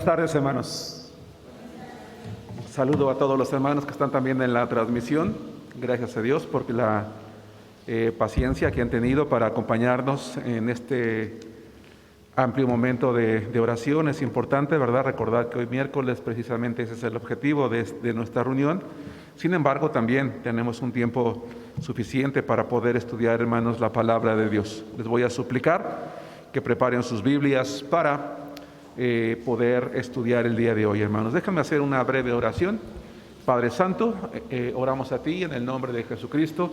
Buenas tardes, hermanos. Saludo a todos los hermanos que están también en la transmisión. Gracias a Dios por la paciencia que han tenido para acompañarnos en este amplio momento de oración. Es importante, ¿verdad?, recordar que hoy miércoles precisamente ese es el objetivo de nuestra reunión. Sin embargo, también tenemos un tiempo suficiente para poder estudiar, hermanos, la palabra de Dios. Les voy a suplicar que preparen sus Biblias para poder estudiar el día de hoy, hermanos. Déjame hacer una breve oración. Padre Santo, oramos a ti en el nombre de Jesucristo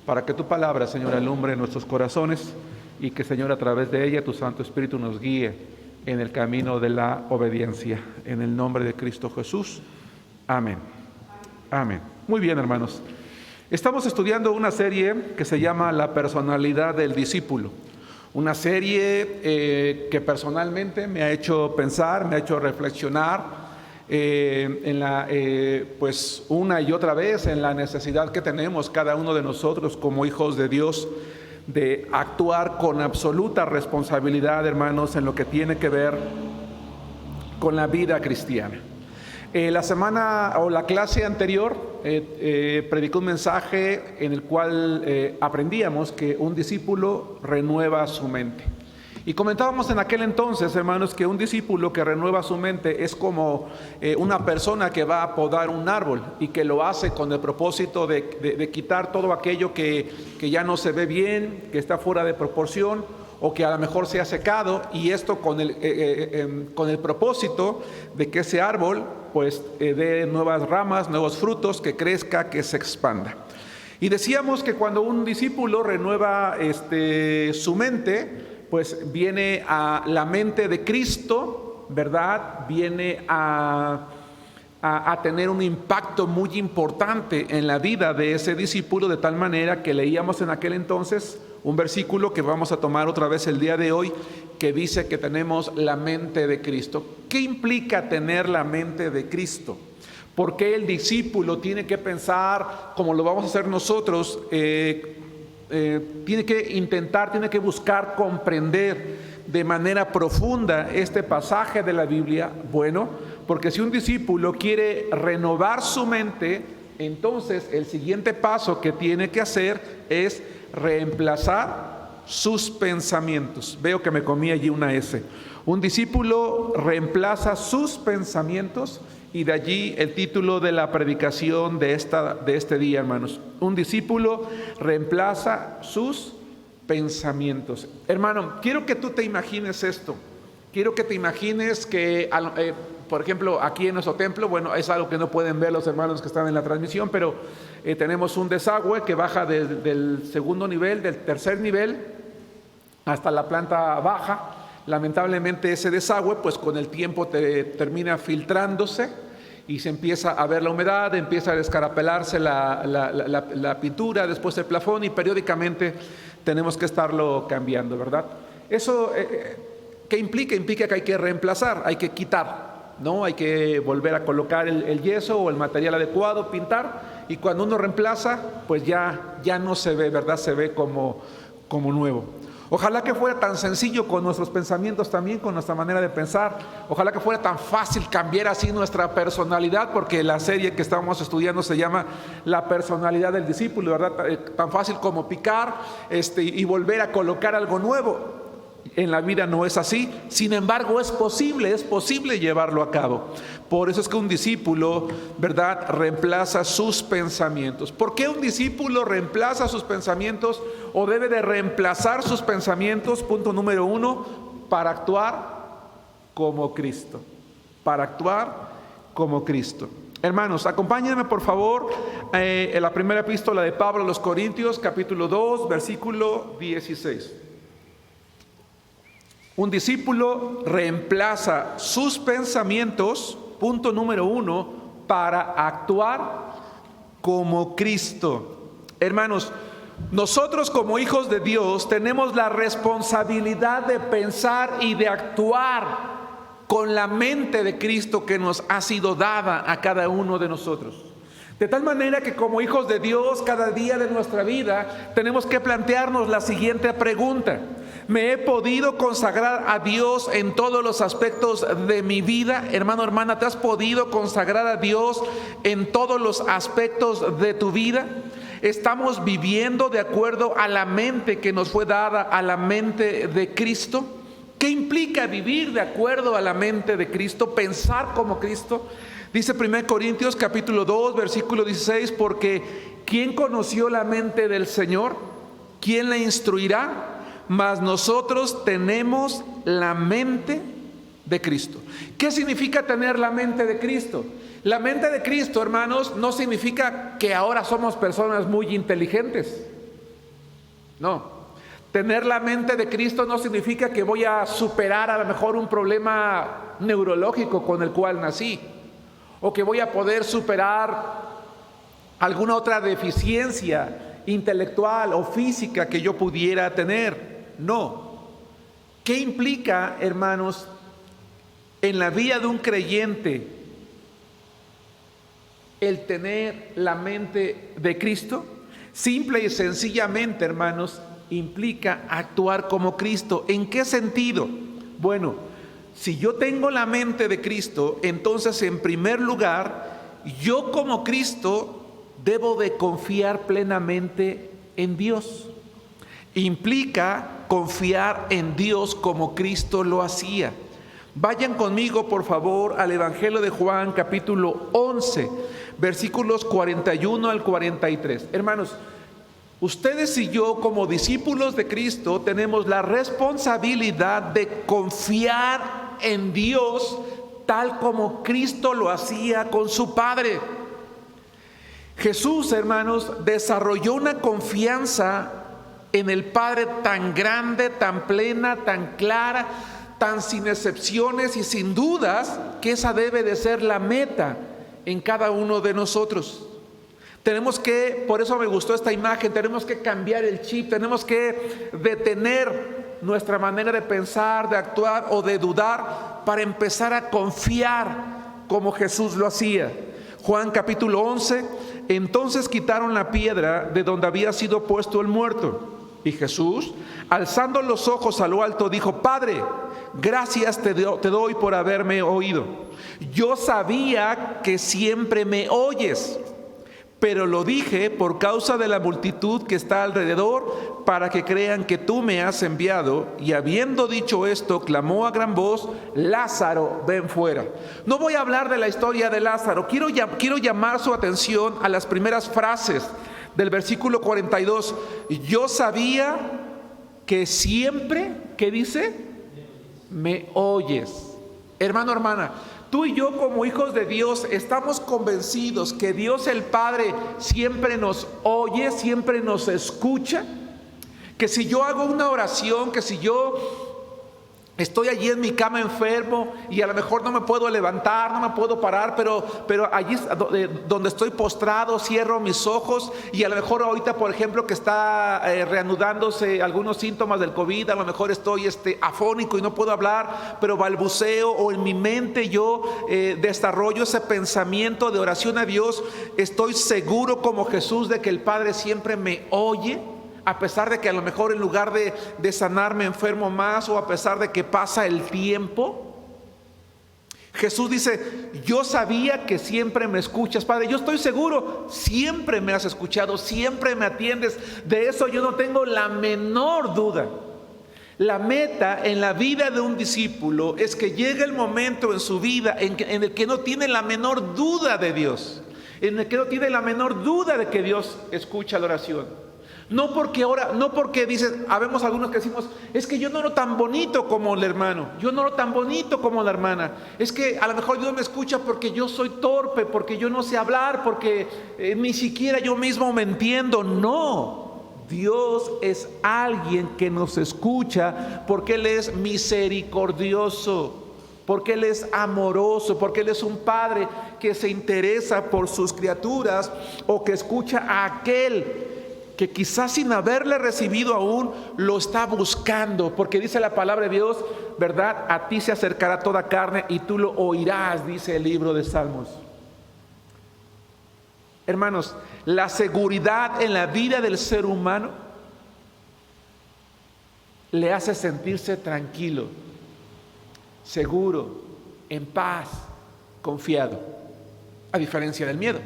para que tu palabra, Señor, alumbre nuestros corazones y que, Señor, a través de ella tu Santo Espíritu nos guíe en el camino de la obediencia. En el nombre de Cristo Jesús. Amén. Amén. Muy bien, hermanos. Estamos estudiando una serie que se llama La personalidad del discípulo. Una serie que personalmente me ha hecho pensar, me ha hecho reflexionar pues una y otra vez en la necesidad que tenemos cada uno de nosotros como hijos de Dios de actuar con absoluta responsabilidad, hermanos, en lo que tiene que ver con la vida cristiana. La semana o la clase anterior predicó un mensaje en el cual aprendíamos que un discípulo renueva su mente. Y comentábamos en aquel entonces, hermanos, que un discípulo que renueva su mente es como una persona que va a podar un árbol y que lo hace con el propósito de quitar todo aquello que ya no se ve bien, que está fuera de proporción, o que a lo mejor se ha secado, y esto con el propósito de que ese árbol pues dé nuevas ramas, nuevos frutos, que crezca, que se expanda. Y decíamos que cuando un discípulo renueva su mente, pues viene a la mente de Cristo, ¿verdad? Viene a tener un impacto muy importante en la vida de ese discípulo, de tal manera que leíamos en aquel entonces un versículo que vamos a tomar otra vez el día de hoy, que dice que tenemos la mente de Cristo. ¿Qué implica tener la mente de Cristo? ¿Por qué el discípulo tiene que pensar como lo vamos a hacer nosotros? Tiene que intentar, tiene que buscar comprender de manera profunda este pasaje de la Biblia. Bueno, porque si un discípulo quiere renovar su mente, entonces el siguiente paso que tiene que hacer es reemplazar sus pensamientos. Veo que me comí allí una S. Un discípulo reemplaza sus pensamientos, y de allí el título de la predicación de este día, hermanos. Un discípulo reemplaza sus pensamientos. Hermano, quiero que tú te imagines esto. Quiero que te imagines que, por ejemplo, aquí en nuestro templo, bueno, es algo que no pueden ver los hermanos que están en la transmisión, pero tenemos un desagüe que baja del segundo nivel, del tercer nivel, hasta la planta baja. Lamentablemente ese desagüe, pues con el tiempo termina filtrándose y se empieza a ver la humedad, empieza a descarapelarse la pintura, después el plafón, y periódicamente tenemos que estarlo cambiando, ¿verdad? Eso, ¿qué implica? Implica que hay que reemplazar, hay que quitar, ¿no? Hay que volver a colocar el yeso o el material adecuado, pintar, y cuando uno reemplaza, pues ya no se ve, ¿verdad? Se ve como nuevo. Ojalá que fuera tan sencillo con nuestros pensamientos también, con nuestra manera de pensar. Ojalá que fuera tan fácil cambiar así nuestra personalidad, porque la serie que estamos estudiando se llama La personalidad del discípulo, ¿verdad? Tan fácil como picar y volver a colocar algo nuevo. En la vida no es así. Sin embargo, es posible llevarlo a cabo. Por eso es que un discípulo, ¿verdad?, reemplaza sus pensamientos. ¿Por qué un discípulo reemplaza sus pensamientos o debe de reemplazar sus pensamientos? Punto número 1, para actuar como Cristo. Para actuar como Cristo. Hermanos, acompáñenme por favor en la primera epístola de Pablo a los Corintios, capítulo 2, versículo 16. Un discípulo reemplaza sus pensamientos, punto número 1, para actuar como Cristo. Hermanos, nosotros como hijos de Dios tenemos la responsabilidad de pensar y de actuar con la mente de Cristo que nos ha sido dada a cada uno de nosotros. De tal manera que como hijos de Dios, cada día de nuestra vida tenemos que plantearnos la siguiente pregunta: ¿me he podido consagrar a Dios en todos los aspectos de mi vida? Hermano, hermana, ¿te has podido consagrar a Dios en todos los aspectos de tu vida? ¿Estamos viviendo de acuerdo a la mente que nos fue dada, a la mente de Cristo? ¿Qué implica vivir de acuerdo a la mente de Cristo? Pensar como Cristo. Dice 1 Corintios capítulo 2, versículo 16, porque ¿quién conoció la mente del Señor? ¿Quién le instruirá? Mas nosotros tenemos la mente de Cristo. ¿Qué significa tener la mente de Cristo? La mente de Cristo, hermanos, no significa que ahora somos personas muy inteligentes. No. Tener la mente de Cristo no significa que voy a superar a lo mejor un problema neurológico con el cual nací, o que voy a poder superar alguna otra deficiencia intelectual o física que yo pudiera tener. No. ¿Qué implica, hermanos, en la vida de un creyente el tener la mente de Cristo? Simple y sencillamente, hermanos, implica actuar como Cristo. ¿En qué sentido? Bueno, si yo tengo la mente de Cristo, entonces en primer lugar, yo como Cristo debo de confiar plenamente en Dios. Implica confiar en Dios como Cristo lo hacía. Vayan conmigo, por favor, al Evangelio de Juan, capítulo 11, versículos 41 al 43. Hermanos, ustedes y yo, como discípulos de Cristo, tenemos la responsabilidad de confiar en Dios tal como Cristo lo hacía con su Padre. Jesús, hermanos, desarrolló una confianza en el Padre tan grande, tan plena, tan clara, tan sin excepciones y sin dudas, que esa debe de ser la meta en cada uno de nosotros. Tenemos que, por eso me gustó esta imagen, tenemos que cambiar el chip, tenemos que detener nuestra manera de pensar, de actuar o de dudar para empezar a confiar como Jesús lo hacía. Juan capítulo 11, entonces quitaron la piedra de donde había sido puesto el muerto. Y Jesús, alzando los ojos a lo alto, dijo: Padre, gracias te doy por haberme oído. Yo sabía que siempre me oyes, pero lo dije por causa de la multitud que está alrededor, para que crean que tú me has enviado. Y habiendo dicho esto, clamó a gran voz: Lázaro, ven fuera. No voy a hablar de la historia de Lázaro. Quiero llamar su atención a las primeras frases del versículo 42. Yo sabía que siempre, ¿qué dice? Me oyes. Hermano, hermana, tú y yo como hijos de Dios estamos convencidos que Dios el Padre siempre nos oye, siempre nos escucha. Que si yo hago una oración, que si yo estoy allí en mi cama enfermo y a lo mejor no me puedo levantar, no me puedo parar, pero allí donde estoy postrado cierro mis ojos, y a lo mejor ahorita, por ejemplo, que está reanudándose algunos síntomas del COVID, a lo mejor estoy afónico y no puedo hablar, pero balbuceo, o en mi mente yo desarrollo ese pensamiento de oración a Dios. Estoy seguro como Jesús de que el Padre siempre me oye, a pesar de que a lo mejor en lugar de sanarme enfermo más, o a pesar de que pasa el tiempo. Jesús dice: yo sabía que siempre me escuchas, Padre. Yo estoy seguro, siempre me has escuchado, siempre me atiendes. De eso yo no tengo la menor duda. La meta en la vida de un discípulo es que llegue el momento en su vida en el que no tiene la menor duda de Dios, en el que no tiene la menor duda de que Dios escucha la oración. No porque dices, habemos algunos que decimos: es que yo no oro tan bonito como el hermano, yo no oro tan bonito como la hermana, es que a lo mejor Dios me escucha porque yo soy torpe, porque yo no sé hablar, porque ni siquiera yo mismo me entiendo. No, Dios es alguien que nos escucha porque Él es misericordioso, porque Él es amoroso, porque Él es un Padre que se interesa por sus criaturas, o que escucha a aquel que quizás sin haberle recibido aún lo está buscando, porque dice la palabra de Dios, ¿verdad? A ti se acercará toda carne y tú lo oirás, dice el libro de Salmos. Hermanos, la seguridad en la vida del ser humano le hace sentirse tranquilo, seguro, en paz, confiado, a diferencia del miedo.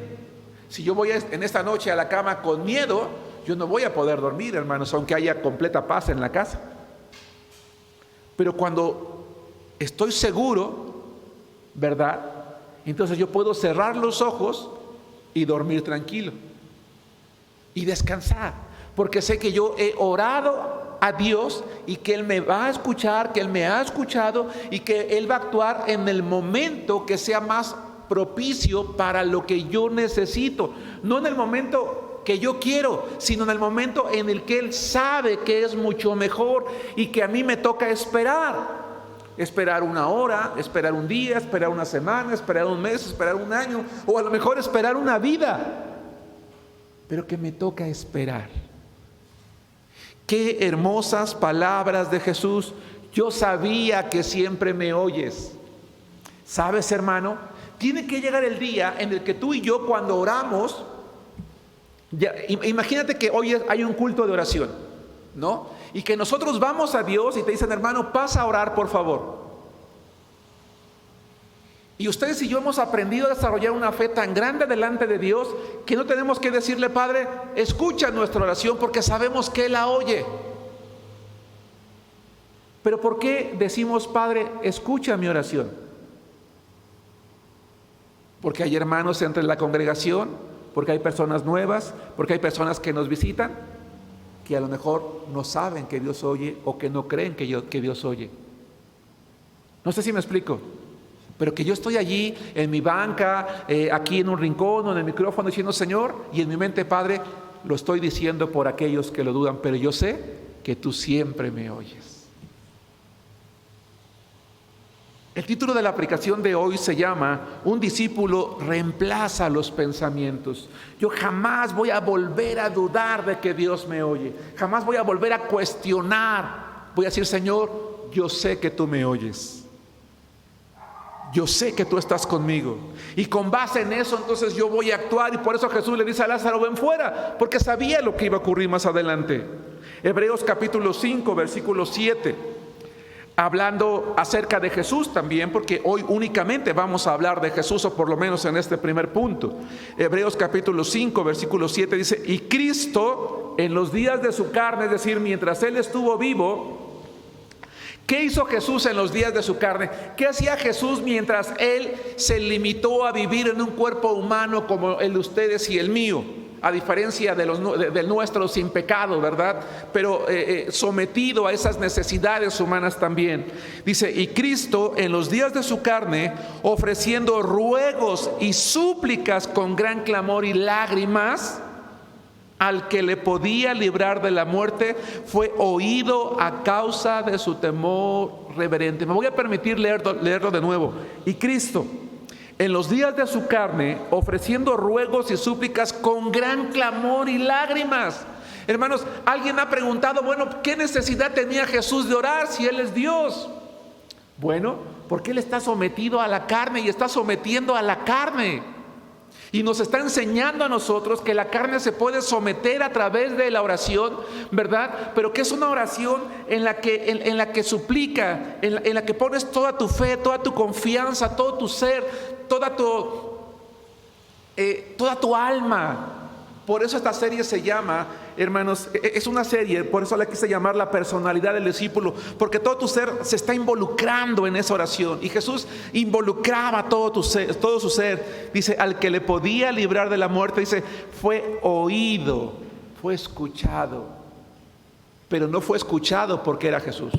Si yo voy en esta noche a la cama con miedo, yo no voy a poder dormir, hermanos, aunque haya completa paz en la casa. Pero cuando estoy seguro, ¿verdad? Entonces yo puedo cerrar los ojos y dormir tranquilo y descansar, porque sé que yo he orado a Dios y que Él me va a escuchar, que Él me ha escuchado y que Él va a actuar en el momento que sea más propicio para lo que yo necesito, no en el momento que yo quiero, sino en el momento en el que Él sabe que es mucho mejor y que a mí me toca esperar una hora, esperar un día, esperar una semana, esperar un mes, esperar un año, o a lo mejor esperar una vida, pero que me toca esperar. Qué hermosas palabras de Jesús. Yo sabía que siempre me oyes. ¿Sabes, hermano? Tiene que llegar el día en el que tú y yo, cuando oramos, imagínate que hoy hay un culto de oración, ¿no? Y que nosotros vamos a Dios y te dicen, hermano, pasa a orar, por favor. Y ustedes y yo hemos aprendido a desarrollar una fe tan grande delante de Dios que no tenemos que decirle, Padre, escucha nuestra oración, porque sabemos que Él la oye. Pero ¿por qué decimos, Padre, escucha mi oración? Porque hay hermanos entre la congregación, porque hay personas nuevas, porque hay personas que nos visitan, que a lo mejor no saben que Dios oye o que no creen que Dios oye. No sé si me explico, pero que yo estoy allí en mi banca, aquí en un rincón o en el micrófono diciendo, Señor, y en mi mente, Padre, lo estoy diciendo por aquellos que lo dudan, pero yo sé que tú siempre me oyes. El título de la aplicación de hoy se llama Un discípulo reemplaza los pensamientos. Yo jamás voy a volver a dudar de que Dios me oye. Jamás voy a volver a cuestionar. Voy a decir, Señor, yo sé que tú me oyes. Yo sé que tú estás conmigo. Y con base en eso, entonces yo voy a actuar. Y por eso Jesús le dice a Lázaro, ven fuera, porque sabía lo que iba a ocurrir más adelante. Hebreos capítulo 5, versículo 7. Hablando acerca de Jesús también, porque hoy únicamente vamos a hablar de Jesús, o por lo menos en este primer punto. Hebreos capítulo 5, versículo 7 dice, y Cristo en los días de su carne, es decir, mientras Él estuvo vivo, ¿qué hizo Jesús en los días de su carne? ¿Qué hacía Jesús mientras Él se limitó a vivir en un cuerpo humano como el de ustedes y el mío? A diferencia del nuestro sin pecado, ¿verdad? Pero sometido a esas necesidades humanas también. Dice, y Cristo en los días de su carne, ofreciendo ruegos y súplicas con gran clamor y lágrimas, al que le podía librar de la muerte, fue oído a causa de su temor reverente. Me voy a permitir leerlo de nuevo. Y Cristo en los días de su carne, ofreciendo ruegos y súplicas con gran clamor y lágrimas. Hermanos, alguien ha preguntado, bueno, ¿qué necesidad tenía Jesús de orar si Él es Dios? Bueno, porque Él está sometido a la carne y está sometiendo a la carne. Y nos está enseñando a nosotros que la carne se puede someter a través de la oración, ¿verdad? Pero que es una oración en la que suplica, en la que pones toda tu fe, toda tu confianza, todo tu ser, toda tu alma. Por eso esta serie se llama, hermanos, es una serie, por eso la quise llamar La personalidad del discípulo, porque todo tu ser se está involucrando en esa oración. Y Jesús involucraba todo su ser. Dice, al que le podía librar de la muerte, dice, fue oído, fue escuchado. Pero no fue escuchado porque era Jesús,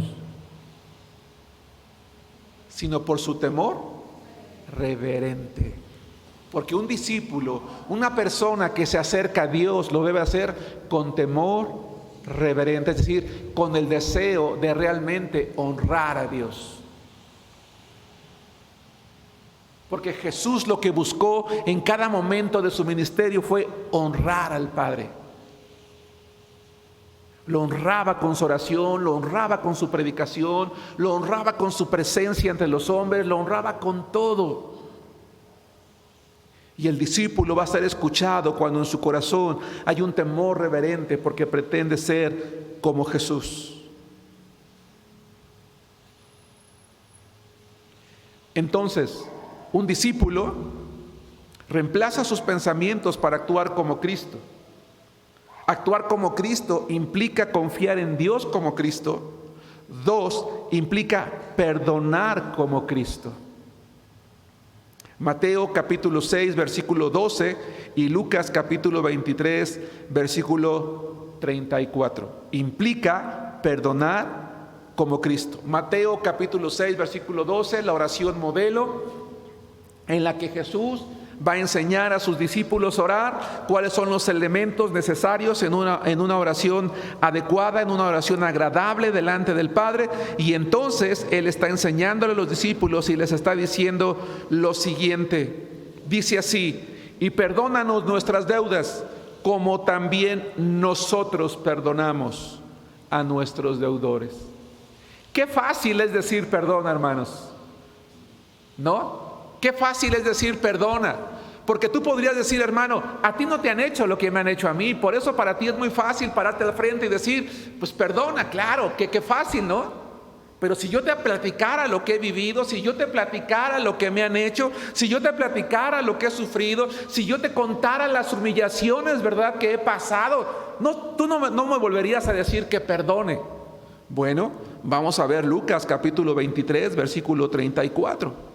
sino por su temor reverente. Porque un discípulo, una persona que se acerca a Dios, lo debe hacer con temor reverente, es decir, con el deseo de realmente honrar a Dios. Porque Jesús lo que buscó en cada momento de su ministerio fue honrar al Padre. Lo honraba con su oración, lo honraba con su predicación, lo honraba con su presencia entre los hombres, lo honraba con todo. Y el discípulo va a ser escuchado cuando en su corazón hay un temor reverente porque pretende ser como Jesús. Entonces, un discípulo reemplaza sus pensamientos para actuar como Cristo. Actuar como Cristo implica confiar en Dios como Cristo. 2, implica perdonar como Cristo. Mateo capítulo 6, versículo 12 y Lucas capítulo 23, versículo 34. Implica perdonar como Cristo. Mateo capítulo 6, versículo 12, la oración modelo en la que Jesús va a enseñar a sus discípulos a orar, cuáles son los elementos necesarios en una oración adecuada, en una oración agradable delante del Padre. Y entonces Él está enseñándole a los discípulos y les está diciendo lo siguiente. Dice así: y perdónanos nuestras deudas, como también nosotros perdonamos a nuestros deudores. Qué fácil es decir perdona, hermanos, ¿no? Qué fácil es decir perdona, porque tú podrías decir, hermano, a ti no te han hecho lo que me han hecho a mí, por eso para ti es muy fácil pararte al frente y decir, pues perdona, claro, qué fácil, ¿no? Pero si yo te platicara lo que he vivido, si yo te platicara lo que me han hecho, si yo te platicara lo que he sufrido, si yo te contara las humillaciones, ¿verdad?, que he pasado, tú no me volverías a decir que perdone. Bueno, vamos a ver Lucas capítulo 23, versículo 34.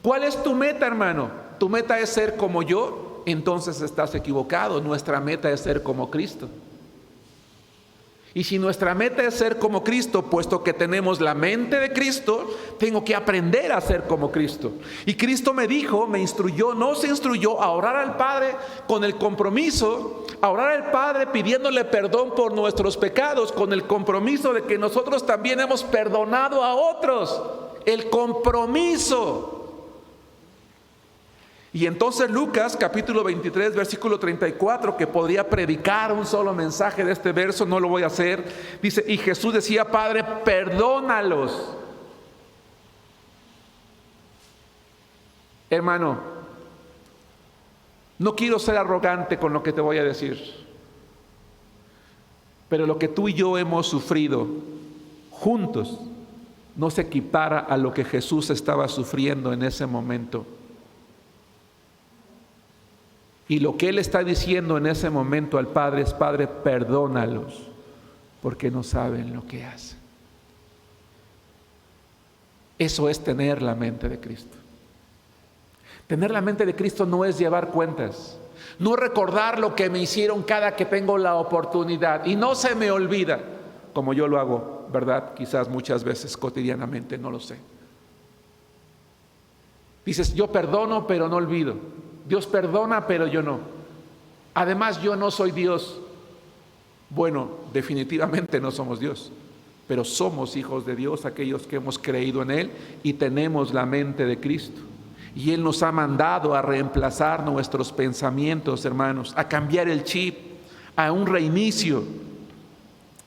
¿Cuál es tu meta, hermano? ¿Tu meta es ser como yo? Entonces estás equivocado. Nuestra meta es ser como Cristo. Y si nuestra meta es ser como Cristo, puesto que tenemos la mente de Cristo, tengo que aprender a ser como Cristo. Y Cristo me instruyó, nos instruyó a orar al Padre con el compromiso, a orar al Padre pidiéndole perdón por nuestros pecados, con el compromiso de que nosotros también hemos perdonado a otros. El compromiso. Y entonces Lucas capítulo 23 versículo 34, que podría predicar un solo mensaje de este verso, no lo voy a hacer, dice: y Jesús decía, Padre, perdónalos. Hermano, no quiero ser arrogante con lo que te voy a decir, pero lo que tú y yo hemos sufrido juntos no se equipara a lo que Jesús estaba sufriendo en ese momento. Y lo que Él está diciendo en ese momento al Padre es: Padre, perdónalos, porque no saben lo que hacen. Eso es tener la mente de Cristo. Tener la mente de Cristo no es llevar cuentas, no recordar lo que me hicieron cada que tengo la oportunidad. Y no se me olvida, como yo lo hago, ¿verdad? Quizás muchas veces cotidianamente, no lo sé. Dices, yo perdono, pero no olvido. Dios perdona, pero yo no. Además, yo no soy Dios. Bueno, definitivamente no somos Dios, pero somos hijos de Dios, aquellos que hemos creído en Él y tenemos la mente de Cristo. Y Él nos ha mandado a reemplazar nuestros pensamientos, hermanos, a cambiar el chip, a un reinicio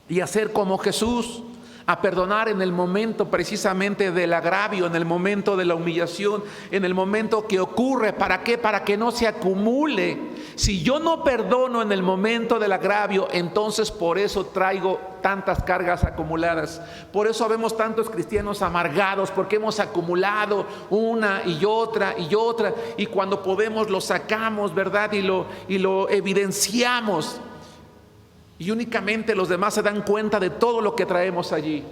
y a ser como Jesús, a perdonar en el momento precisamente del agravio, en el momento de la humillación, en el momento que ocurre. ¿Para qué? Para que no se acumule. Si yo no perdono en el momento del agravio, entonces por eso traigo tantas cargas acumuladas. Por eso vemos tantos cristianos amargados, porque hemos acumulado una y otra y otra, y cuando podemos lo sacamos, ¿verdad? Y lo evidenciamos. Y únicamente los demás se dan cuenta de todo lo que traemos allí.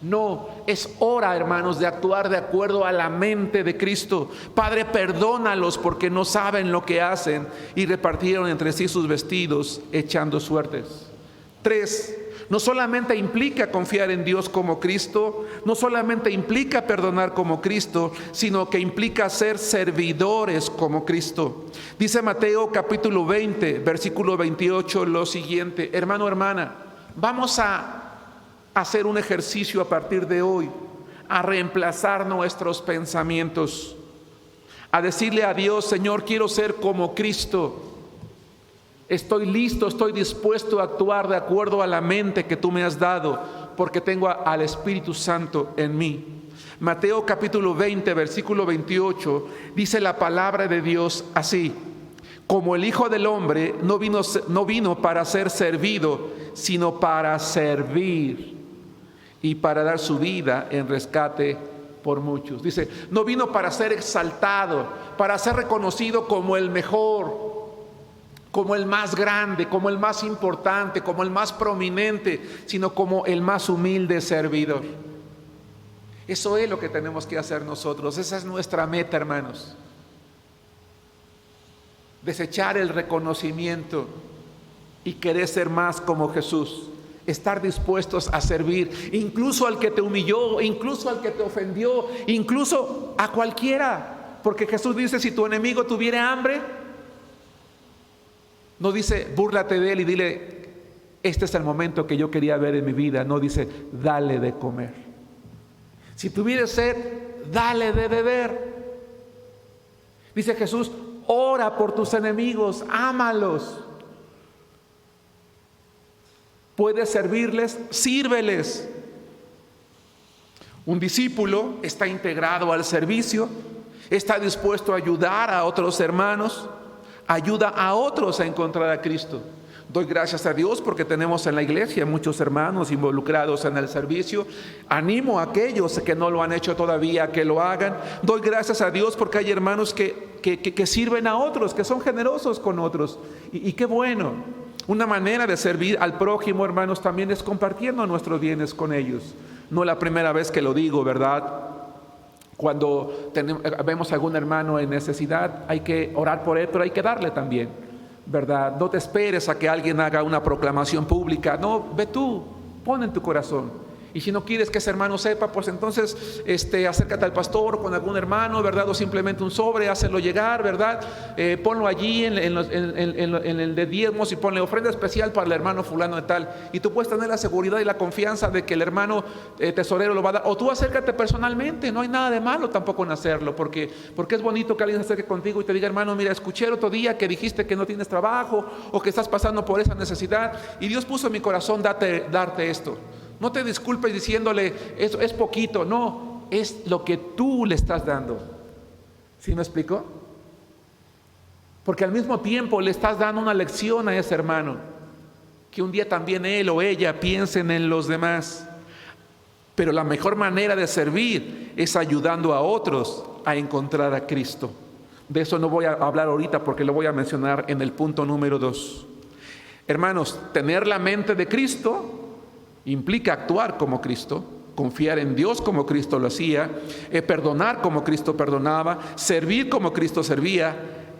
No, es hora, hermanos, de actuar de acuerdo a la mente de Cristo. Padre, perdónalos porque no saben lo que hacen. Y repartieron entre sí sus vestidos, echando suertes. 3. No solamente implica confiar en Dios como Cristo, no solamente implica perdonar como Cristo, sino que implica ser servidores como Cristo. Dice Mateo capítulo 20, versículo 28 lo siguiente: hermano, hermana, vamos a hacer un ejercicio a partir de hoy, a reemplazar nuestros pensamientos, a decirle a Dios: Señor, quiero ser como Cristo. Estoy listo, estoy dispuesto a actuar de acuerdo a la mente que tú me has dado, porque tengo al Espíritu Santo en mí. Mateo capítulo 20, versículo 28, dice la palabra de Dios así: como el Hijo del Hombre no vino para ser servido, sino para servir y para dar su vida en rescate por muchos. Dice, no vino para ser exaltado, para ser reconocido como el mejor, como el más grande, como el más importante, como el más prominente, sino como el más humilde servidor. Eso es lo que tenemos que hacer nosotros. Esa es nuestra meta, hermanos. Desechar el reconocimiento y querer ser más como Jesús. Estar dispuestos a servir, incluso al que te humilló, incluso al que te ofendió, incluso a cualquiera. Porque Jesús dice, si tu enemigo tuviera hambre, no dice, búrlate de él y dile, este es el momento que yo quería ver en mi vida. No, dice, dale de comer. Si tuviera sed, dale de beber. Dice Jesús, ora por tus enemigos, ámalos. Puedes servirles, sírveles. Un discípulo está integrado al servicio, está dispuesto a ayudar a otros hermanos, ayuda a otros a encontrar a Cristo. Doy gracias a Dios porque tenemos en la iglesia muchos hermanos involucrados en el servicio. Animo a aquellos que no lo han hecho todavía a que lo hagan. Doy gracias a Dios porque hay hermanos que sirven a otros, que son generosos con otros. Y qué bueno. Una manera de servir al prójimo, hermanos, también es compartiendo nuestros bienes con ellos. No es la primera vez que lo digo, ¿verdad? Cuando vemos a algún hermano en necesidad, hay que orar por él, pero hay que darle también, ¿verdad? No te esperes a que alguien haga una proclamación pública. No, ve tú, pon en tu corazón. Y si no quieres que ese hermano sepa, pues entonces acércate al pastor o con algún hermano, ¿verdad? O simplemente un sobre, hácelo llegar, ¿verdad? Ponlo allí en el de diezmos y ponle ofrenda especial para el hermano fulano de tal. Y tú puedes tener la seguridad y la confianza de que el hermano tesorero lo va a dar. O tú acércate personalmente, no hay nada de malo tampoco en hacerlo, porque es bonito que alguien se acerque contigo y te diga, hermano, mira, escuché el otro día que dijiste que no tienes trabajo o que estás pasando por esa necesidad y Dios puso en mi corazón darte esto. No te disculpes diciéndole, eso es poquito, no, es lo que tú le estás dando. ¿Sí me explico? Porque al mismo tiempo le estás dando una lección a ese hermano, que un día también él o ella piensen en los demás. Pero la mejor manera de servir es ayudando a otros a encontrar a Cristo. De eso no voy a hablar ahorita porque lo voy a mencionar en el punto número 2. Hermanos, tener la mente de Cristo implica actuar como Cristo, confiar en Dios como Cristo lo hacía, perdonar como Cristo perdonaba, servir como Cristo servía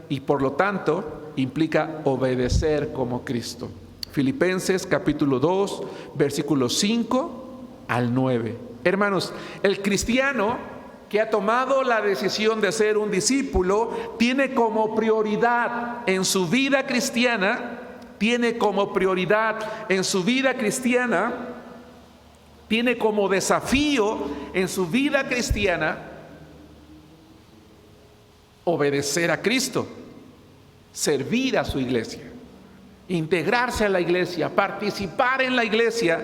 y por lo tanto implica obedecer como Cristo. Filipenses capítulo 2, versículos 5 al 9. Hermanos, el cristiano que ha tomado la decisión de ser un discípulo tiene como prioridad en su vida cristiana, tiene como desafío en su vida cristiana obedecer a Cristo, servir a su iglesia, integrarse a la iglesia, participar en la iglesia,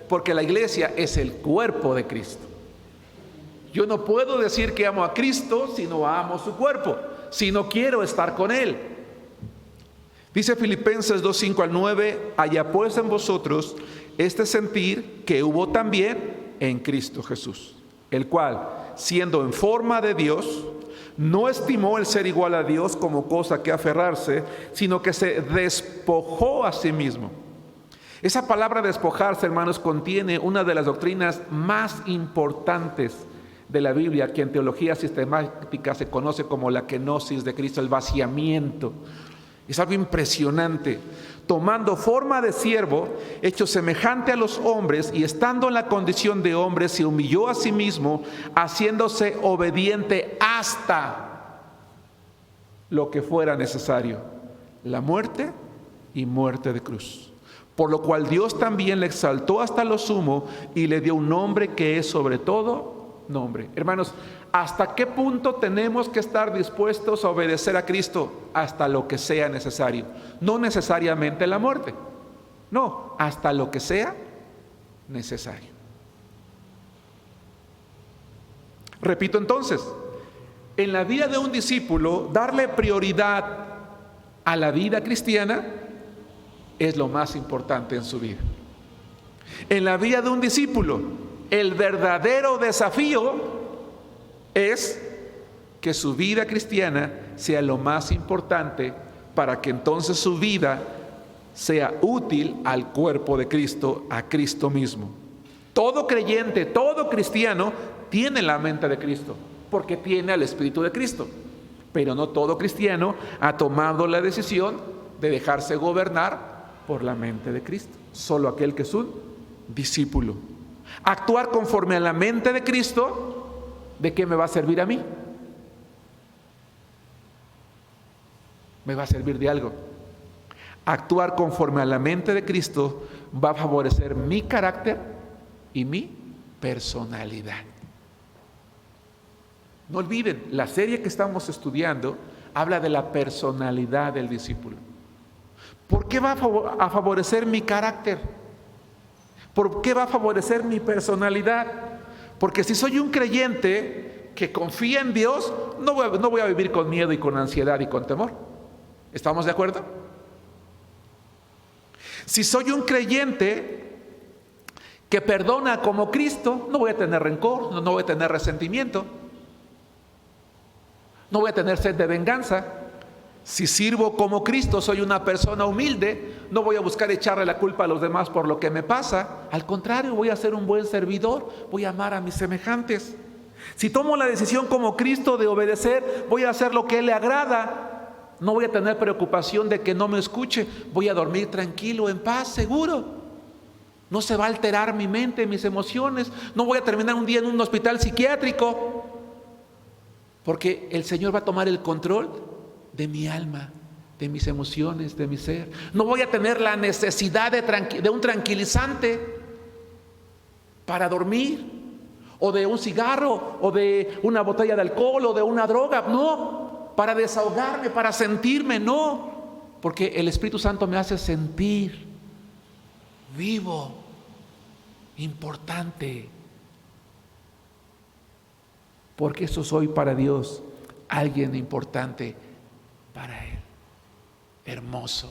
porque la iglesia es el cuerpo de Cristo. Yo no puedo decir que amo a Cristo si no amo su cuerpo, si no quiero estar con Él. Dice Filipenses 2, 5 al 9, haya pues en vosotros este sentir que hubo también en Cristo Jesús, el cual, siendo en forma de Dios, no estimó el ser igual a Dios como cosa que aferrarse, sino que se despojó a sí mismo. Esa palabra despojarse, hermanos, contiene una de las doctrinas más importantes de la Biblia, que en teología sistemática se conoce como la kenosis de Cristo, el vaciamiento. Es algo impresionante. Tomando forma de siervo, hecho semejante a los hombres, y estando en la condición de hombre, se humilló a sí mismo, haciéndose obediente hasta lo que fuera necesario, la muerte y muerte de cruz. Por lo cual Dios también le exaltó hasta lo sumo y le dio un nombre que es sobre todo nombre. Hermanos, ¿hasta qué punto tenemos que estar dispuestos a obedecer a Cristo? Hasta lo que sea necesario. No necesariamente la muerte. No, hasta lo que sea necesario. Repito entonces, en la vida de un discípulo, darle prioridad a la vida cristiana es lo más importante en su vida. En la vida de un discípulo, el verdadero desafío es que su vida cristiana sea lo más importante para que entonces su vida sea útil al cuerpo de Cristo, a Cristo mismo. Todo creyente, todo cristiano tiene la mente de Cristo, porque tiene al Espíritu de Cristo. Pero no todo cristiano ha tomado la decisión de dejarse gobernar por la mente de Cristo. Solo aquel que es un discípulo. Actuar conforme a la mente de Cristo, ¿de qué me va a servir a mí? Me va a servir de algo. Actuar conforme a la mente de Cristo va a favorecer mi carácter y mi personalidad. No olviden, la serie que estamos estudiando habla de la personalidad del discípulo. ¿Por qué va a favorecer mi carácter? ¿Por qué va a favorecer mi personalidad? Porque si soy un creyente que confía en Dios, no voy a vivir con miedo y con ansiedad y con temor. ¿Estamos de acuerdo? Si soy un creyente que perdona como Cristo, no voy a tener rencor, no voy a tener resentimiento, no voy a tener sed de venganza. Si sirvo como Cristo, soy una persona humilde, no voy a buscar echarle la culpa a los demás por lo que me pasa. Al contrario, voy a ser un buen servidor, voy a amar a mis semejantes. Si tomo la decisión como Cristo de obedecer, voy a hacer lo que Él le agrada. No voy a tener preocupación de que no me escuche, voy a dormir tranquilo, en paz, seguro. No se va a alterar mi mente, mis emociones. No voy a terminar un día en un hospital psiquiátrico, porque el Señor va a tomar el control de mi alma, de mis emociones, de mi ser. No voy a tener la necesidad de un tranquilizante para dormir, o de un cigarro, o de una botella de alcohol, o de una droga. No, para desahogarme, para sentirme, no, porque el Espíritu Santo me hace sentir vivo, importante, porque eso soy para Dios, alguien importante para Él, hermoso.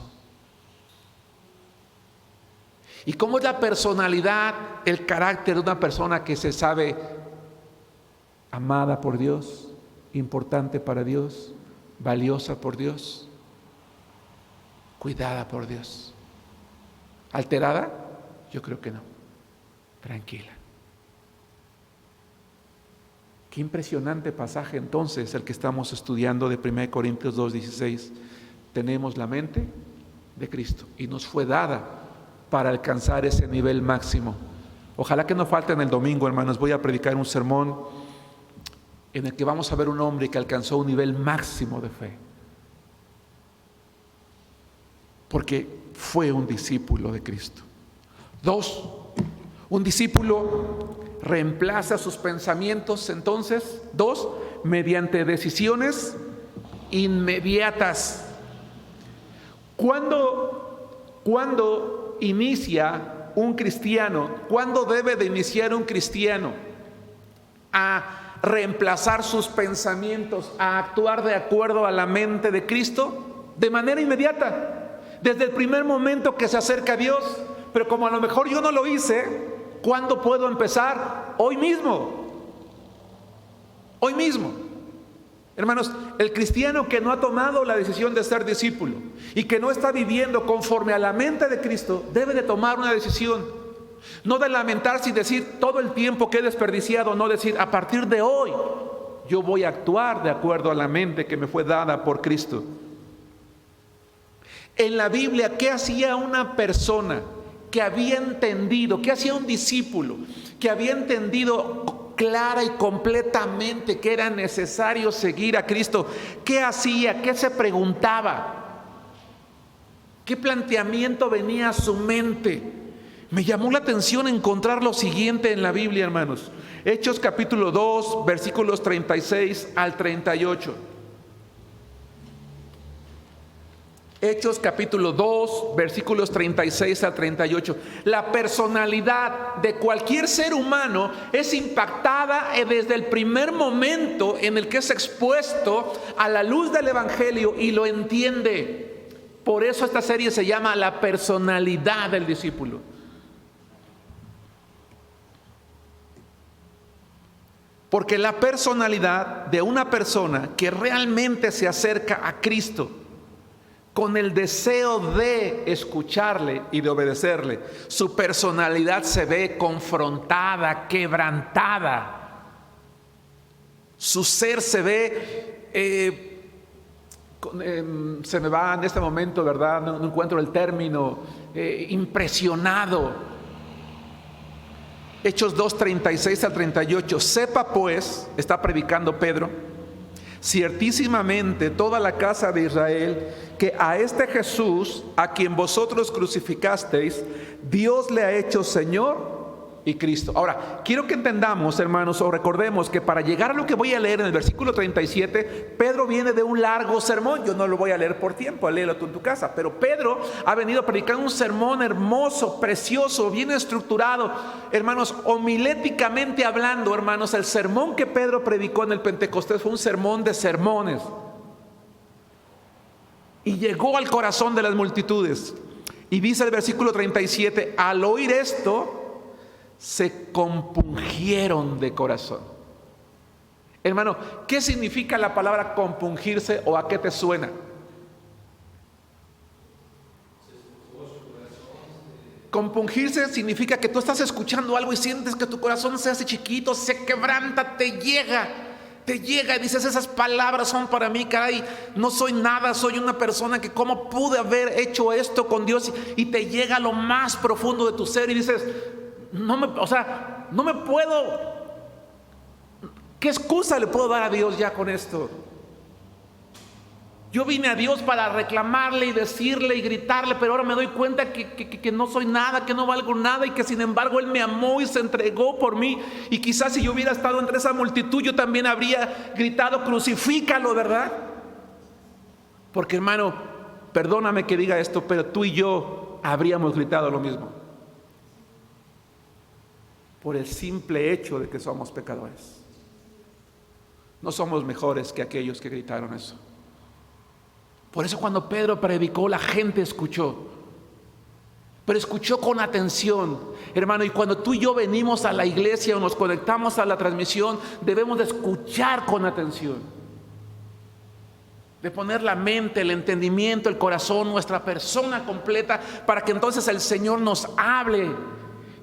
¿Y cómo es la personalidad, el carácter de una persona que se sabe amada por Dios, importante para Dios, valiosa por Dios, cuidada por Dios? ¿Alterada? Yo creo que no. Tranquila. Qué impresionante pasaje entonces el que estamos estudiando de 1 Corintios 2:16. Tenemos la mente de Cristo y nos fue dada para alcanzar ese nivel máximo. Ojalá que no falten el domingo, hermanos. Voy a predicar un sermón en el que vamos a ver un hombre que alcanzó un nivel máximo de fe, porque fue un discípulo de Cristo. 2, un discípulo reemplaza sus pensamientos, entonces, 2, mediante decisiones inmediatas. ¿Cuándo inicia un cristiano? ¿Cuándo debe de iniciar un cristiano a reemplazar sus pensamientos, a actuar de acuerdo a la mente de Cristo? De manera inmediata, desde el primer momento que se acerca a Dios. Pero como a lo mejor yo no lo hice, ¿cuándo puedo empezar? Hoy mismo. Hoy mismo. Hermanos, el cristiano que no ha tomado la decisión de ser discípulo y que no está viviendo conforme a la mente de Cristo, debe de tomar una decisión. No de lamentarse y decir todo el tiempo que he desperdiciado, no decir a partir de hoy yo voy a actuar de acuerdo a la mente que me fue dada por Cristo. En la Biblia, ¿qué hacía una persona que había entendido, qué hacía un discípulo que había entendido clara y completamente que era necesario seguir a Cristo? ¿Qué hacía? ¿Qué se preguntaba? ¿Qué planteamiento venía a su mente? Me llamó la atención encontrar lo siguiente en la Biblia, hermanos. Hechos capítulo 2, versículos 36 al 38. Hechos capítulo 2, versículos 36 al 38. La personalidad de cualquier ser humano es impactada desde el primer momento en el que es expuesto a la luz del Evangelio y lo entiende. Por eso esta serie se llama La personalidad del discípulo. Porque la personalidad de una persona que realmente se acerca a Cristo con el deseo de escucharle y de obedecerle, su personalidad se ve confrontada, quebrantada. Su ser se ve, se me va en este momento, ¿verdad? No encuentro el término, impresionado. Hechos 2, 36 al 38. Sepa pues, está predicando Pedro, ciertísimamente toda la casa de Israel, que a este Jesús, a quien vosotros crucificasteis, Dios le ha hecho Señor y Cristo. Ahora, quiero que entendamos, hermanos, o recordemos que para llegar a lo que voy a leer en el versículo 37, Pedro viene de un largo sermón. Yo no lo voy a leer por tiempo, léelo tú en tu casa, pero Pedro ha venido a predicar un sermón hermoso, precioso, bien estructurado, hermanos, homiléticamente hablando. Hermanos, el sermón que Pedro predicó en el Pentecostés fue un sermón de sermones y llegó al corazón de las multitudes. Y dice el versículo 37, al oír esto, se compungieron de corazón. Hermano, ¿qué significa la palabra compungirse o a qué te suena? Compungirse significa que tú estás escuchando algo y sientes que tu corazón se hace chiquito, se quebranta, te llega y dices, esas palabras son para mí, caray, no soy nada, soy una persona que cómo pude haber hecho esto con Dios, y te llega a lo más profundo de tu ser y dices, no me puedo, ¿qué excusa le puedo dar a Dios ya con esto? Yo vine a Dios para reclamarle y decirle y gritarle, pero ahora me doy cuenta que no soy nada, que no valgo nada, y que sin embargo Él me amó y se entregó por mí. Y quizás si yo hubiera estado entre esa multitud, yo también habría gritado, crucifícalo, ¿verdad? Porque, hermano, perdóname que diga esto, pero tú y yo habríamos gritado lo mismo, por el simple hecho de que somos pecadores. No somos mejores que aquellos que gritaron eso. Por eso cuando Pedro predicó, la gente escuchó, pero escuchó con atención, hermano. Y cuando tú y yo venimos a la iglesia o nos conectamos a la transmisión, debemos de escuchar con atención, de poner la mente, el entendimiento, el corazón, nuestra persona completa, para que entonces el Señor nos hable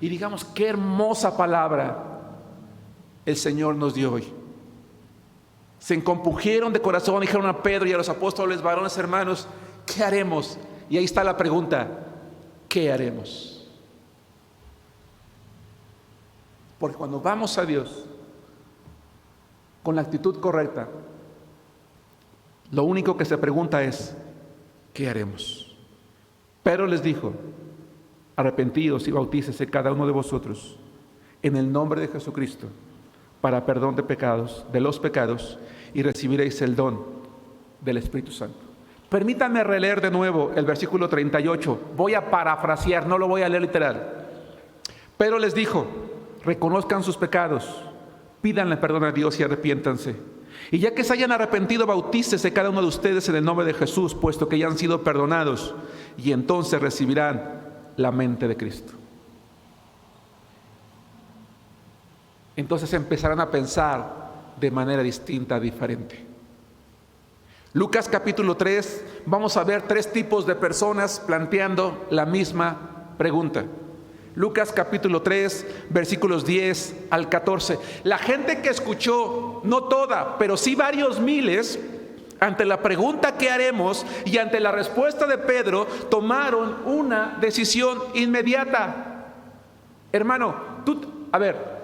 y digamos, qué hermosa palabra el Señor nos dio hoy. Se compungieron de corazón, dijeron a Pedro y a los apóstoles, varones hermanos, ¿qué haremos? Y ahí está la pregunta, ¿qué haremos? Porque cuando vamos a Dios con la actitud correcta, lo único que se pregunta es, ¿qué haremos? Pedro les dijo, arrepentíos y bautícese cada uno de vosotros en el nombre de Jesucristo para perdón de pecados, de los pecados, y recibiréis el don del Espíritu Santo. Permítanme releer de nuevo el versículo 38. Voy a parafrasear, no lo voy a leer literal. Pero les dijo, reconozcan sus pecados, pídanle perdón a Dios y arrepiéntanse. Y ya que se hayan arrepentido, bautícese cada uno de ustedes en el nombre de Jesús, puesto que ya han sido perdonados, y entonces recibirán la mente de Cristo. Entonces empezarán a pensar de manera distinta, diferente. Lucas capítulo 3, vamos a ver 3 tipos de personas planteando la misma pregunta. Lucas capítulo 3, versículos 10 al 14. La gente que escuchó, no toda, pero sí varios miles, ante la pregunta ¿qué haremos? Y ante la respuesta de Pedro, tomaron una decisión inmediata. Hermano, a ver,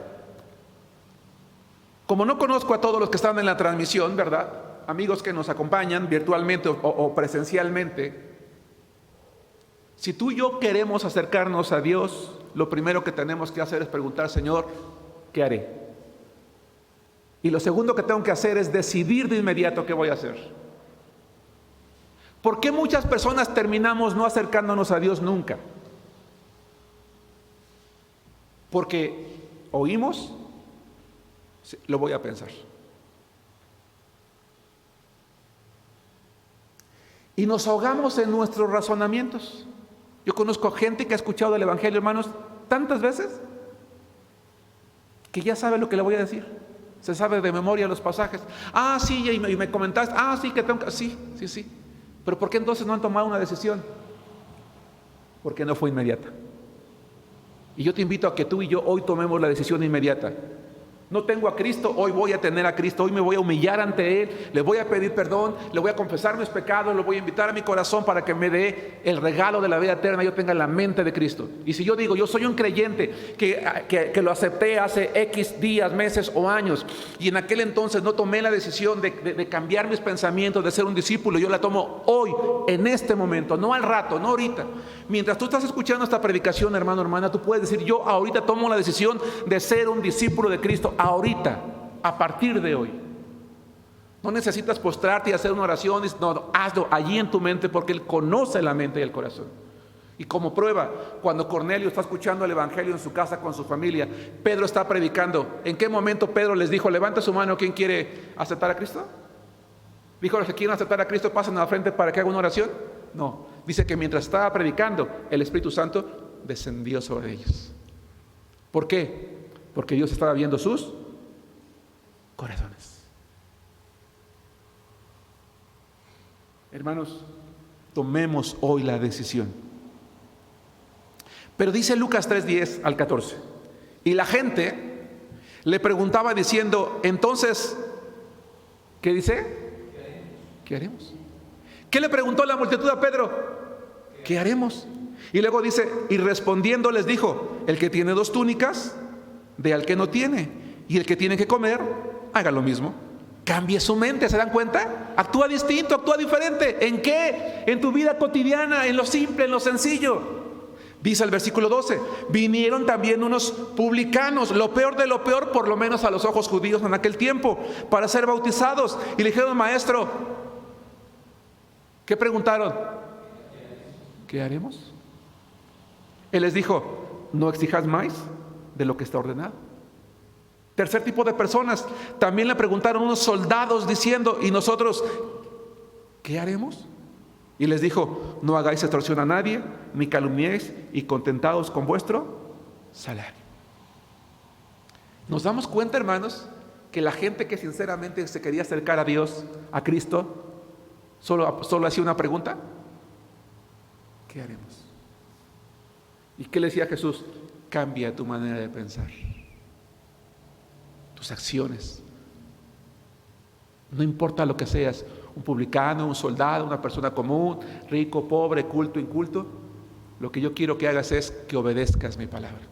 como no conozco a todos los que están en la transmisión, ¿verdad? Amigos que nos acompañan virtualmente o presencialmente, si tú y yo queremos acercarnos a Dios, lo primero que tenemos que hacer es preguntar, Señor, ¿qué haré? Y lo segundo que tengo que hacer es decidir de inmediato qué voy a hacer. ¿Por qué muchas personas terminamos no acercándonos a Dios nunca? Porque oímos, sí, lo voy a pensar. Y nos ahogamos en nuestros razonamientos. Yo conozco gente que ha escuchado el Evangelio, hermanos, tantas veces que ya sabe lo que le voy a decir. Se sabe de memoria los pasajes. Ah, sí, y me comentaste. Ah, sí, que tengo que... Sí. Pero ¿por qué entonces no han tomado una decisión? Porque no fue inmediata. Y yo te invito a que tú y yo hoy tomemos la decisión inmediata. No tengo a Cristo, hoy voy a tener a Cristo, hoy me voy a humillar ante Él, le voy a pedir perdón, le voy a confesar mis pecados, lo voy a invitar a mi corazón para que me dé el regalo de la vida eterna y yo tenga la mente de Cristo. Y si yo digo, yo soy un creyente que lo acepté hace X días, meses o años, y en aquel entonces no tomé la decisión de cambiar mis pensamientos, de ser un discípulo, yo la tomo hoy, en este momento, no al rato, no ahorita. Mientras tú estás escuchando esta predicación, hermano, hermana, tú puedes decir, yo ahorita tomo la decisión de ser un discípulo de Cristo. Ahorita, a partir de hoy. No necesitas postrarte y hacer una oración, no, hazlo allí en tu mente porque Él conoce la mente y el corazón. Y como prueba, cuando Cornelio está escuchando el Evangelio en su casa con su familia, Pedro está predicando. ¿En qué momento Pedro les dijo, levanta su mano, ¿quién quiere aceptar a Cristo? Dijo, los que quieren aceptar a Cristo pasen a la frente para que haga una oración. No, dice que mientras estaba predicando, el Espíritu Santo descendió sobre ellos. ¿Por qué? Porque Dios estaba viendo sus corazones. Hermanos, tomemos hoy la decisión. Pero dice Lucas 3:10 al 14. Y la gente le preguntaba diciendo, entonces, ¿qué dice? ¿Qué haremos? ¿Qué le preguntó la multitud a Pedro? ¿Qué haremos? Y luego dice, y respondiendo les dijo, el que tiene 2 túnicas, dé al que no tiene, y el que tiene que comer, haga lo mismo. Cambie su mente, ¿se dan cuenta? Actúa distinto, actúa diferente. ¿En qué? En tu vida cotidiana, en lo simple, en lo sencillo. Dice el versículo 12, vinieron también unos publicanos, lo peor de lo peor, por lo menos a los ojos judíos en aquel tiempo, para ser bautizados. Y le dijeron, maestro, ¿qué preguntaron? ¿Qué haremos? Él les dijo, no exijas más de lo que está ordenado. Tercer tipo de personas, también le preguntaron unos soldados diciendo, ¿y nosotros qué haremos? Y les dijo, no hagáis extorsión a nadie, ni calumniéis, y contentaos con vuestro salario. ¿Nos damos cuenta, hermanos, que la gente que sinceramente se quería acercar a Dios, a Cristo, solo hacía una pregunta? ¿Qué haremos? ¿Y qué le decía Jesús? Cambia tu manera de pensar, tus acciones. No importa lo que seas, un publicano, un soldado, una persona común, rico, pobre, culto, inculto. Lo que yo quiero que hagas es que obedezcas mi palabra.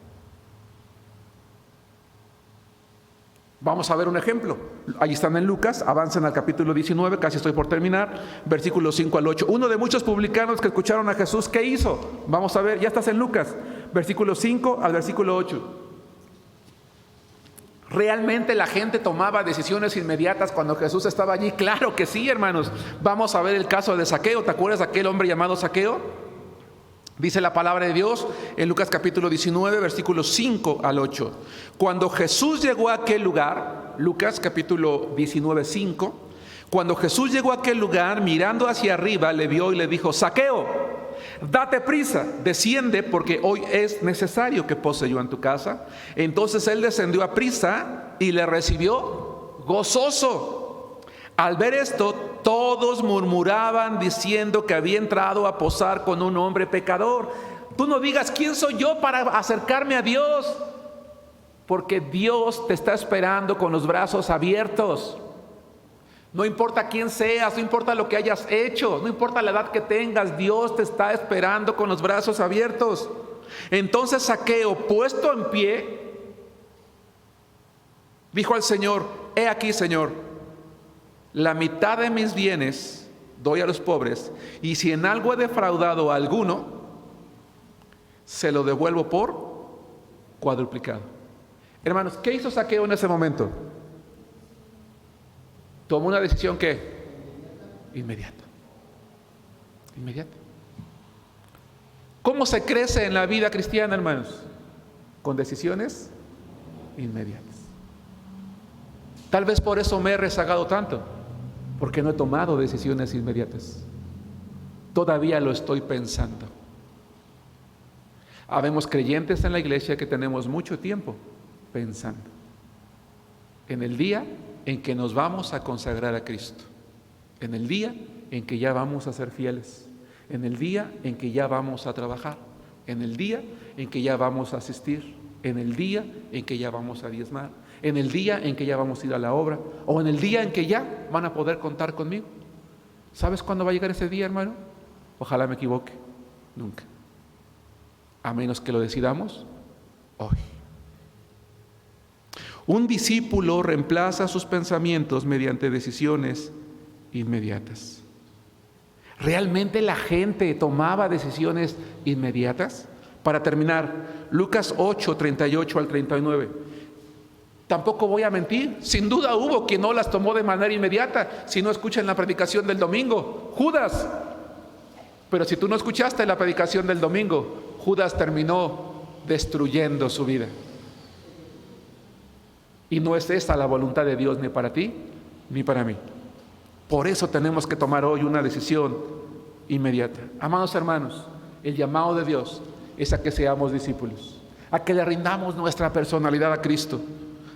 Vamos a ver un ejemplo. Allí están en Lucas, avancen al capítulo 19, casi estoy por terminar, versículos 5 al 8. Uno de muchos publicanos que escucharon a Jesús, ¿qué hizo? Vamos a ver, ya estás en Lucas, versículo 5 al versículo 8. ¿Realmente la gente tomaba decisiones inmediatas cuando Jesús estaba allí? Claro que sí, hermanos. Vamos a ver el caso de Zaqueo. ¿Te acuerdas de aquel hombre llamado Zaqueo? Dice la palabra de Dios en Lucas capítulo 19, versículos 5 al 8. Cuando Jesús llegó a aquel lugar, Lucas capítulo 19, 5. Cuando Jesús llegó a aquel lugar, mirando hacia arriba, le vio y le dijo, Zaqueo, date prisa, desciende, porque hoy es necesario que pose yo en tu casa. Entonces él descendió a prisa y le recibió gozoso. Al ver esto, todos murmuraban diciendo que había entrado a posar con un hombre pecador. Tú no digas, ¿quién soy yo para acercarme a Dios? Porque Dios te está esperando con los brazos abiertos. No importa quién seas, no importa lo que hayas hecho, no importa la edad que tengas, Dios te está esperando con los brazos abiertos. Entonces Zaqueo, puesto en pie, dijo al Señor, he aquí, Señor, la mitad de mis bienes doy a los pobres, y si en algo he defraudado a alguno, se lo devuelvo por cuadruplicado. Hermanos, ¿qué hizo Zaqueo en ese momento? Tomó una decisión que inmediata. inmediata. ¿Cómo se crece en la vida cristiana, hermanos? Con decisiones inmediatas. Tal vez por eso me he rezagado tanto, porque no he tomado decisiones inmediatas. Todavía lo estoy pensando. Habemos creyentes en la iglesia que tenemos mucho tiempo pensando en el día en que nos vamos a consagrar a Cristo, en el día en que ya vamos a ser fieles, en el día en que ya vamos a trabajar, en el día en que ya vamos a asistir, en el día en que ya vamos a diezmar, en el día en que ya vamos a ir a la obra, o en el día en que ya van a poder contar conmigo. ¿Sabes cuándo va a llegar ese día, hermano? Ojalá me equivoque. Nunca. A menos que lo decidamos hoy. Un discípulo reemplaza sus pensamientos mediante decisiones inmediatas. ¿Realmente la gente tomaba decisiones inmediatas? Para terminar, Lucas 8, 38 al 39. Tampoco voy a mentir, sin duda hubo quien no las tomó de manera inmediata. Si no escuchan la predicación del domingo, Judas. Pero si tú no escuchaste la predicación del domingo, Judas terminó destruyendo su vida. Y no es esa la voluntad de Dios ni para ti ni para mí. Por eso tenemos que tomar hoy una decisión inmediata. Amados hermanos, el llamado de Dios es a que seamos discípulos, a que le rindamos nuestra personalidad a Cristo,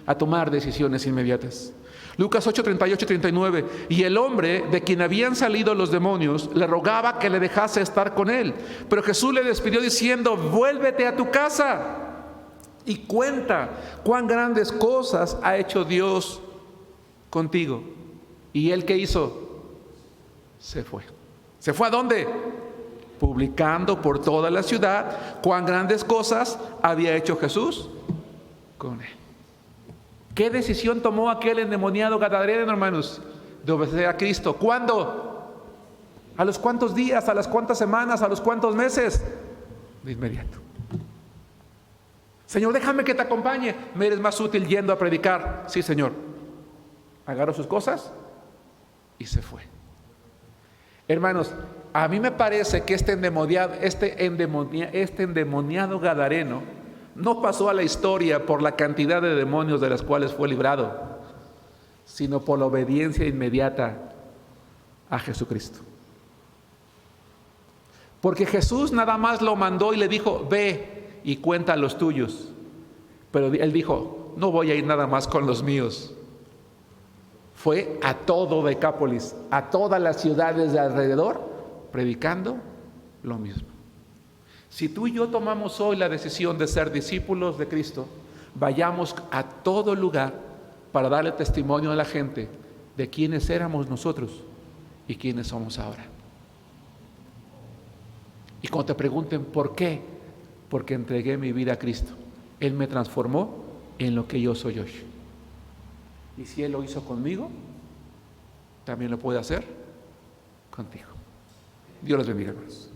a tomar decisiones inmediatas. Lucas 8, 38 y 39. Y el hombre de quien habían salido los demonios le rogaba que le dejase estar con él. Pero Jesús le despidió diciendo: vuélvete a tu casa y cuenta cuán grandes cosas ha hecho Dios contigo. ¿Y él qué hizo? Se fue. ¿Se fue a dónde? Publicando por toda la ciudad cuán grandes cosas había hecho Jesús con él. ¿Qué decisión tomó aquel endemoniado gadareno, hermanos? De obedecer a Cristo. ¿Cuándo? ¿A los cuántos días? ¿A las cuántas semanas? ¿A los cuántos meses? De inmediato. Señor, déjame que te acompañe. Me eres más útil yendo a predicar. Sí, Señor. Agarró sus cosas y se fue. Hermanos, a mí me parece que este endemoniado gadareno no pasó a la historia por la cantidad de demonios de las cuales fue librado, sino por la obediencia inmediata a Jesucristo. Porque Jesús nada más lo mandó y le dijo: ve y cuenta a los tuyos. Pero él dijo: no voy a ir nada más con los míos. Fue a todo Decápolis, a todas las ciudades de alrededor, predicando lo mismo. Si tú y yo tomamos hoy la decisión de ser discípulos de Cristo, vayamos a todo lugar para darle testimonio a la gente de quiénes éramos nosotros y quiénes somos ahora. Y cuando te pregunten ¿por qué? Porque entregué mi vida a Cristo. Él me transformó en lo que yo soy hoy. Y si Él lo hizo conmigo, también lo puede hacer contigo. Dios los bendiga, hermanos.